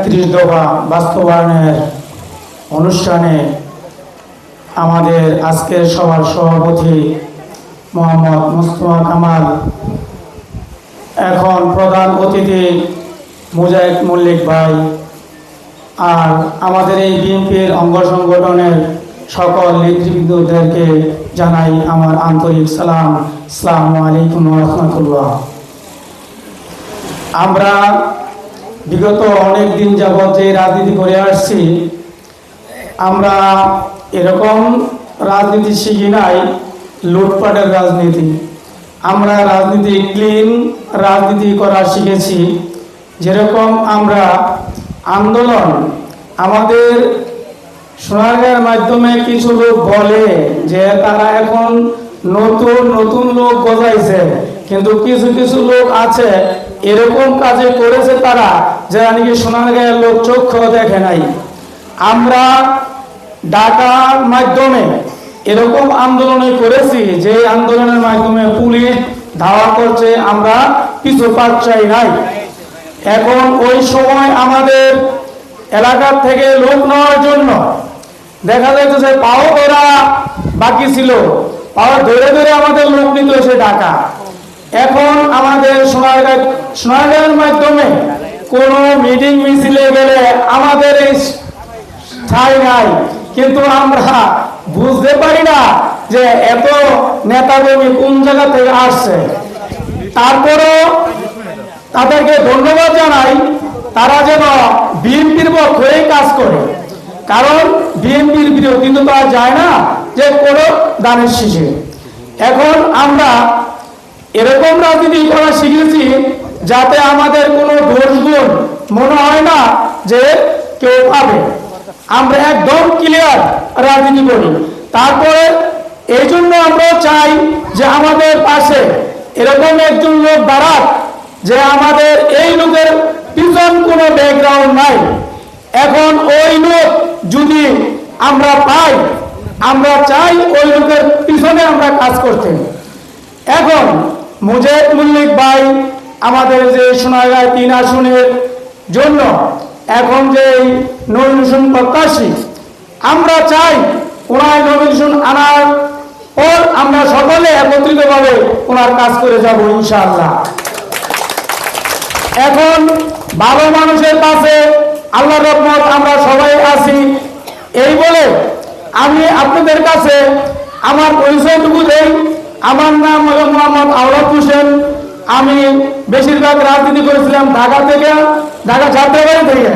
31 দফা বাস্তবায়নের অনুষ্ঠানে আমাদের আজকের সভার সভাপতি মোহাম্মদ মুস্তফা কামাল, এখন প্রধান অতিথি মুজাহিদ মল্লিক ভাই, আর আমাদের এই বিএনপির অঙ্গ সংগঠনের সকল নেতৃবৃন্দদেরকে জানাই আমার আন্তরিক সালাম। আসসালামু আলাইকুম ওয়া রাহমাতুল্লাহ। আমরা বিগত অনেক দিন যাবত যে রাজনীতি করে আসছি, আমরা এরকম রাজনীতি শিখি নাই লুটপাটের রাজনীতি। আমরা রাজনীতি ক্লিন রাজনীতি করা শিখেছি। যেরকম আমরা আন্দোলন, আমাদের সোনারগাঁয়ের মাধ্যমে কিছু লোক বলে যে তারা এখন নতুন নতুন লোক গজাইছে, কিন্তু কিছু কিছু লোক আছে এরকম কাজে করেছে তারা যারা নাকি সোনারগাঁয়ের লোক চক্ষু দেখে নাই। আমরা ঢাকার মাধ্যমে এরকম আন্দোলনে করেছি যে আন্দোলনের মাধ্যমে পুলিশ ধাওয়া করছে, আমরা কিছু পাচ্ছাই নাই। এখন ওই সময় আমাদের এলাকার থেকে লোক নেওয়ার জন্য দেখা যাচ্ছে পাও ধরা বাকি ছিল, পাও ধরে ধরে আমাদের লোক নিতে হয়েছে ঢাকা। এখন আমাদের সোনারগাঁয়ের মাধ্যমে কোনো মিটিং মিছিলে গেলে আমাদের এই ঠাঁই নাই, কিন্তু আমরা বুঝতে পারি না যে এত নেতাকর্মী কোন জায়গা থেকে আসছে। তারপরও তাদেরকে ধন্যবাদ জানাই, তারা যেন বিএনপির পক্ষে কাজ করে, কারণ বিএনপির বিরোধী তো আর যায় না যে কোনো দানের শীষে। এখন আমরা এরকম রাজনীতি করা শিখেছি যাতে আমাদের কোনো দোষ গুণ মনে হয় না যে কেউ পাবে। আমরা একদম ক্লিয়ার রাজনীতি করি। তারপরে এই জন্য আমরা চাই যে আমাদের পাশে এরকম একজন লোক দাঁড়াক, যে আমাদের এই লোকের পিছন কোনো ব্যাকগ্রাউন্ড নাই। এখন ওই লোক যদি আমরা পাই, আমরা চাই ওই লোকের পিছনে আমরা কাজ করতে। এখন মুজাহিদ মল্লিক ভাই আমাদের যে সোনারগাঁও 3 আসনের জন্য এখন যে নমিনেশন প্রত্যাশী, আমরা চাই ওনার নমিনেশন আনার পর আমরা সকলে একত্রিতভাবে ওনার কাজ করে যাব ইনশাআল্লাহ। এখন ভালো মানুষের কাছে আল্লাহর রহমত আমরা সবাই আছি। এই বলে আমি আপনাদের কাছে আমার পরিচয়টুকু দেই। আমার নাম হলো মোহাম্মদ আওলাদ হোসেন। আমি বেশিরভাগ রাজনীতি করেছিলাম ঢাকা থেকে, ঢাকা যাত্রাবাড়ি থেকে।